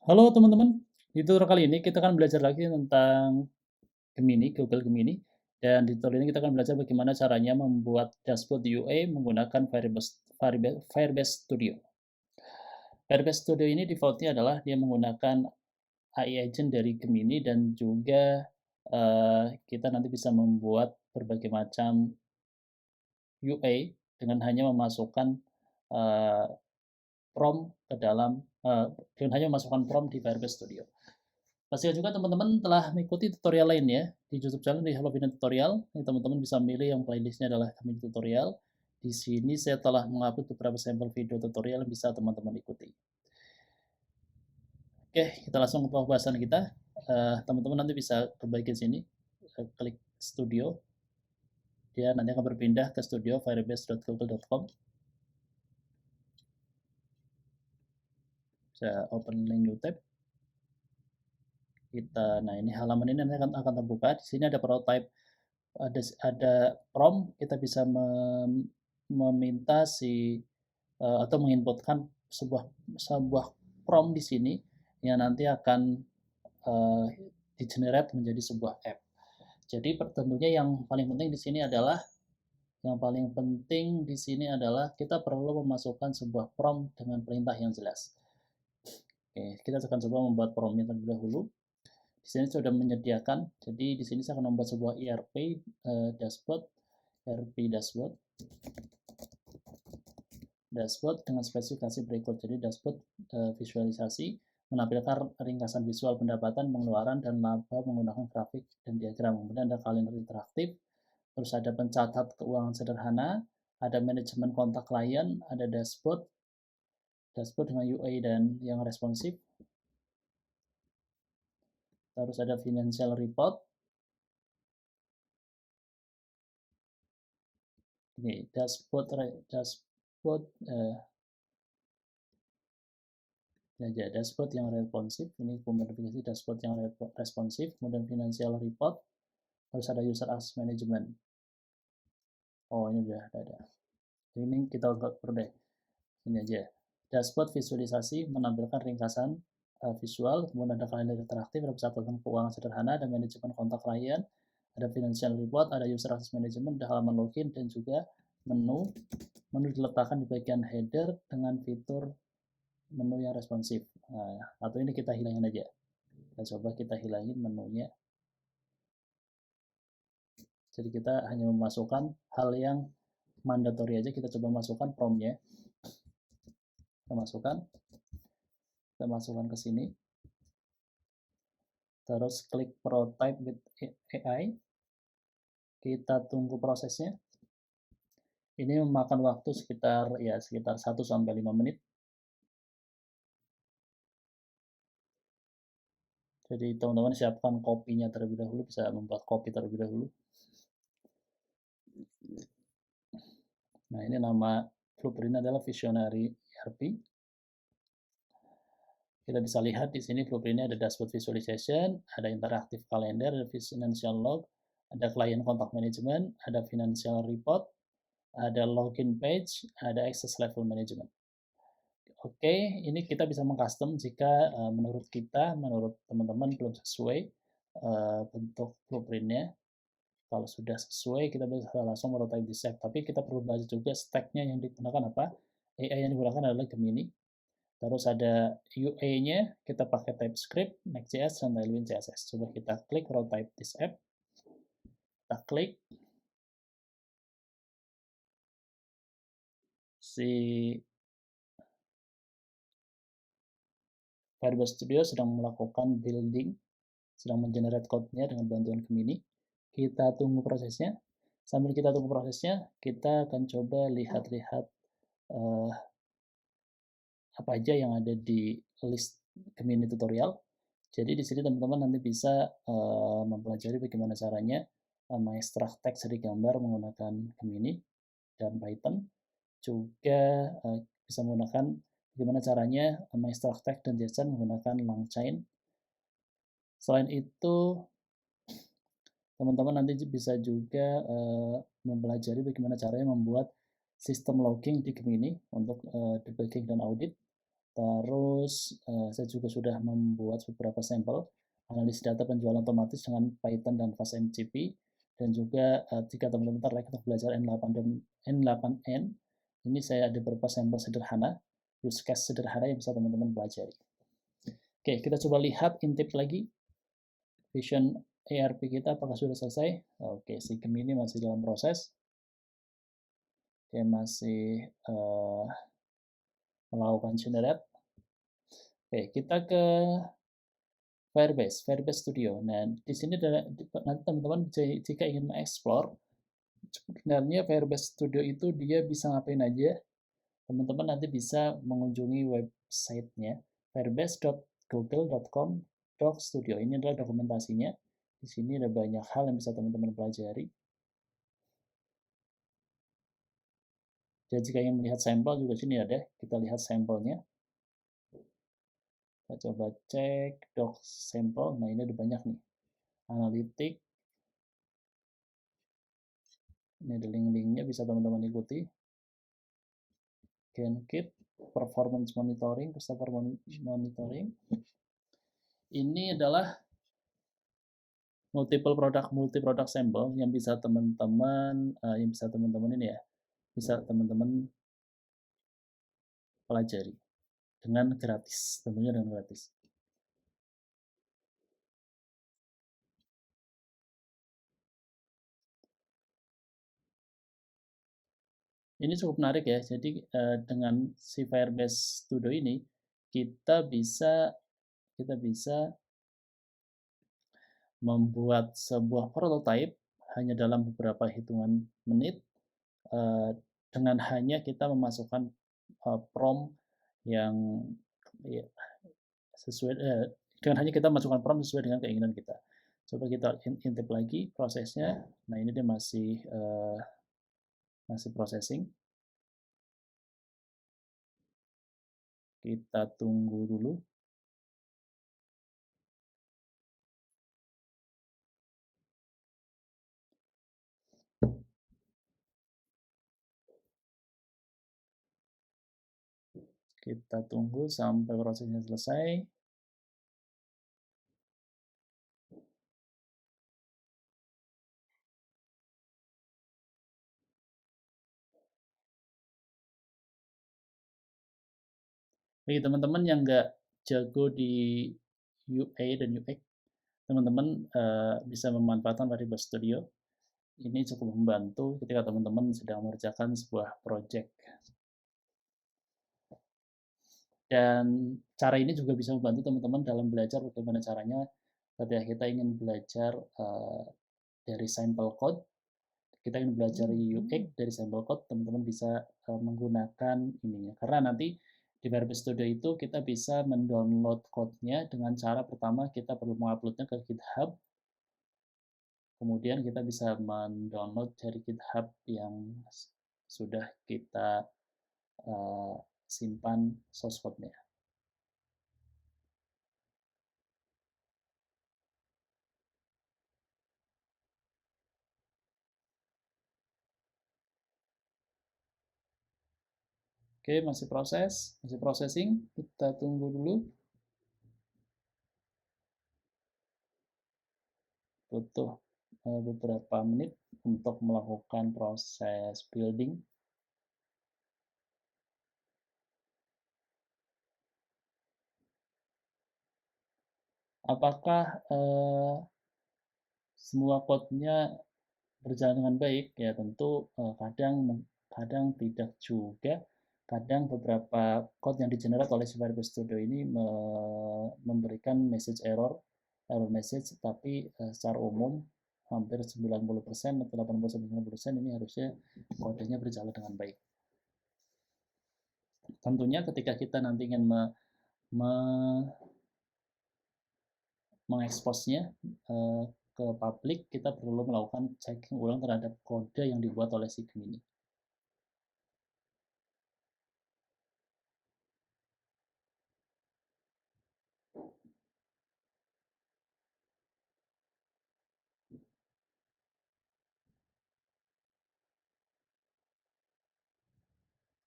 Halo teman-teman, di tutorial kali ini kita akan belajar lagi tentang Gemini, Google Gemini. Dan di tutorial ini kita akan belajar bagaimana caranya membuat dashboard UA menggunakan Firebase Studio. Firebase Studio ini defaultnya adalah dia menggunakan AI agent dari Gemini dan juga kita nanti bisa membuat berbagai macam UA dengan hanya memasukkan uh, prompt ke dalam dengan hanya memasukkan prompt di Firebase Studio. Pastikan juga teman-teman telah mengikuti tutorial lainnya di YouTube channel di Hello Bina Tutorial. Ini teman-teman bisa memilih yang playlistnya adalah kami tutorial. Di sini saya telah mengupload beberapa sampel video tutorial yang bisa teman-teman ikuti. Oke, kita langsung ke pembahasan kita. Teman-teman nanti bisa ke bagian sini, klik studio. Dia nanti akan berpindah ke studio firebase.google.com. Saya open link new tab. Nah ini halaman ini nanti akan terbuka. Di sini ada prototype, ada prompt. Kita bisa meminta atau menginputkan sebuah prompt di sini yang nanti akan di-generate menjadi sebuah app. Jadi tentunya yang paling penting di sini adalah kita perlu memasukkan sebuah prompt dengan perintah yang jelas. Oke, kita akan coba membuat prompt-nya terlebih dahulu. Di sini sudah menyediakan, jadi di sini saya akan membuat sebuah ERP dashboard, dashboard dengan spesifikasi berikut. Jadi dashboard visualisasi menampilkan ringkasan visual pendapatan, pengeluaran, dan laba menggunakan grafik dan diagram. Kemudian ada kalender interaktif, terus ada pencatat keuangan sederhana, ada manajemen kontak klien, ada dashboard dengan UI dan yang responsif, terus ada financial report. Ini dashboard dashboard yang responsif. Ini modifikasi dashboard yang responsif, kemudian financial report, harus ada user access management. Oh, ini udah ada. Ini kita perlu deh. Ini aja. Dashboard visualisasi menampilkan ringkasan visual, kemudian ada kalender interaktif, ada pencatatan keuangan sederhana, ada manajemen kontak klien, ada financial report, ada user access management, ada halaman login, dan juga menu. Menu diletakkan di bagian header dengan fitur menu yang responsif. Nah, atau ini kita hilangin aja. Coba kita hilangin menunya. Jadi kita hanya memasukkan hal yang mandatory aja. Kita coba masukkan promptnya. Kita masukkan ke sini. Terus klik prototype with AI. Kita tunggu prosesnya. Ini memakan waktu sekitar 1-5 menit. Jadi teman-teman siapkan kopinya terlebih dahulu, bisa membuat kopi terlebih dahulu. Nah, ini nama blueprint adalah Visionary ERP. Kita bisa lihat di sini blueprintnya ada dashboard visualization, ada interactive calendar, ada financial log, ada client contact management, ada financial report, ada login page, ada access level management. Oke, ini kita bisa mengcustom jika menurut teman-teman belum sesuai bentuk blueprintnya. Kalau sudah sesuai, kita bisa langsung prototype di save. Tapi kita perlu bahas juga stack-nya yang digunakan apa. AI yang digunakan adalah Gemini. Terus ada UA-nya, kita pakai TypeScript, Next.js, dan Tailwind CSS. Coba kita klik prototype this app. Kita klik. Si Firebase Studio sedang melakukan building, sedang mengenerate code-nya dengan bantuan Gemini. Kita tunggu prosesnya. Sambil kita tunggu prosesnya, kita akan coba lihat-lihat apa aja yang ada di list Gemini tutorial. Jadi di sini teman-teman nanti bisa mempelajari bagaimana caranya mengekstrak teks dari gambar menggunakan Gemini dan Python. Juga bisa menggunakan bagaimana caranya mengekstrak teks dan JSON menggunakan LangChain. Selain itu, teman-teman nanti bisa juga mempelajari bagaimana caranya membuat sistem logging di Gemini untuk debugging dan audit. Terus saya juga sudah membuat beberapa sampel analis data penjualan otomatis dengan Python dan FastMCP, dan juga jika teman-teman tertarik untuk belajar N8 dan N8N, ini saya ada beberapa sampel sederhana, use case sederhana yang bisa teman-teman pelajari. Oke, kita coba lihat intip lagi Vision ERP kita apakah sudah selesai. Oke, sistem ini masih dalam proses. Oke, masih melakukan generate. Oke, kita ke Firebase Studio. Nah, di sini nanti teman-teman jika ingin mengeksplor, sebenarnya Firebase Studio itu dia bisa ngapain aja. Teman-teman nanti bisa mengunjungi websitenya firebase.google.com/studio. Ini adalah dokumentasinya. Di sini ada banyak hal yang bisa teman-teman pelajari. Dan jika ingin melihat sampel juga sini ada, kita lihat sampelnya. Kita coba cek doc sampel. Nah, ini ada banyak nih. Analitik. Ini ada link-linknya, bisa teman-teman ikuti. GenKit, performance monitoring, customer monitoring. Ini adalah multi product sample yang bisa teman-teman ini ya, bisa teman-teman pelajari dengan gratis, tentunya dengan gratis. Ini cukup menarik ya. Jadi dengan si Firebase Studio ini kita bisa membuat sebuah prototype hanya dalam beberapa hitungan menit dengan hanya kita memasukkan prompt yang ya, sesuai dengan hanya kita masukkan prompt sesuai dengan keinginan kita. Coba kita intip lagi prosesnya. Nah, ini dia masih processing. Kita tunggu dulu. Kita tunggu sampai prosesnya selesai. Bagi teman-teman yang nggak jago di UA dan UX, teman-teman bisa memanfaatkan Firebase Studio. Ini cukup membantu ketika teman-teman sedang mengerjakan sebuah project. Dan cara ini juga bisa membantu teman-teman dalam belajar bagaimana caranya ketika kita ingin belajar dari sampel code, kita ingin belajar UX dari sampel code, teman-teman bisa menggunakan ininya. Karena nanti di Firebase Studio itu kita bisa mendownload code-nya dengan cara pertama kita perlu menguploadnya ke GitHub. Kemudian kita bisa mendownload dari GitHub yang sudah kita simpan source code-nya. Oke, masih processing. Kita tunggu dulu. Butuh beberapa menit untuk melakukan proses building. Apakah semua code-nya berjalan dengan baik? Ya tentu kadang tidak juga. Kadang beberapa code yang digenerate oleh Firebase Studio ini memberikan error message, tapi secara umum hampir 90% atau 80-90% ini harusnya kodenya berjalan dengan baik. Tentunya ketika kita nanti ingin mengeksposnya ke publik, kita perlu melakukan checking ulang terhadap kode yang dibuat oleh si Gemini.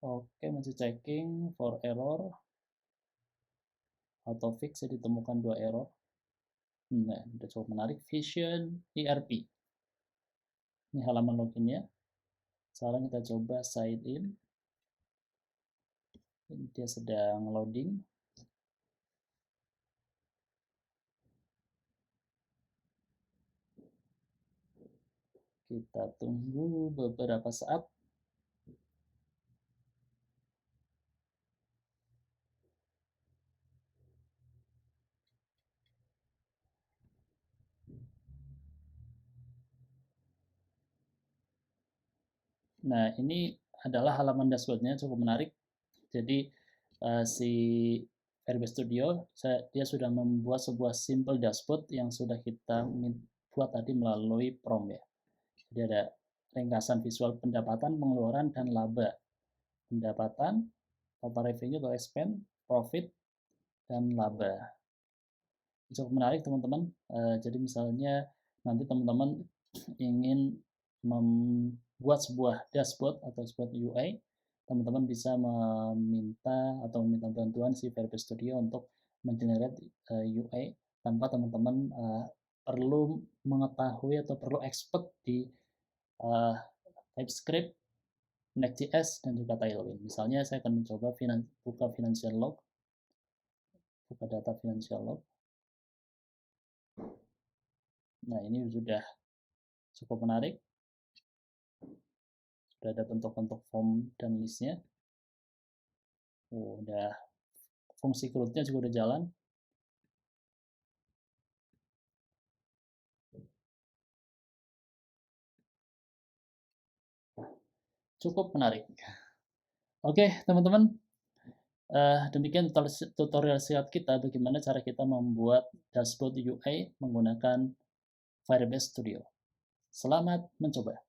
Oke, masih checking for error. Autofix ditemukan 2 error. Nah, udah cukup menarik. Vision ERP. Ini halaman loginnya. Sekarang kita coba sign in. Dia sedang loading. Kita tunggu beberapa saat. Nah, ini adalah halaman dashboardnya, cukup menarik. Jadi si Firebase Studio dia sudah membuat sebuah simple dashboard yang sudah kita buat tadi melalui prompt ya. Jadi ada ringkasan visual pendapatan, pengeluaran, dan laba. Pendapatan, total revenue atau expense, profit, dan laba. Cukup menarik teman-teman. Jadi misalnya nanti teman-teman ingin membuat sebuah dashboard atau sebuah UI, teman-teman bisa meminta bantuan si Firebase Studio untuk mengenerate UI tanpa teman-teman perlu mengetahui atau perlu expert di TypeScript, Next.js, dan juga Tailwind. Misalnya saya akan mencoba buka financial log, buka data financial log. Nah, ini sudah cukup menarik. Sudah ada bentuk-bentuk form dan listnya. Udah fungsi CRUD-nya juga udah jalan. Cukup menarik. Oke, teman-teman. Demikian tutorial singkat kita bagaimana cara kita membuat dashboard UI menggunakan Firebase Studio. Selamat mencoba.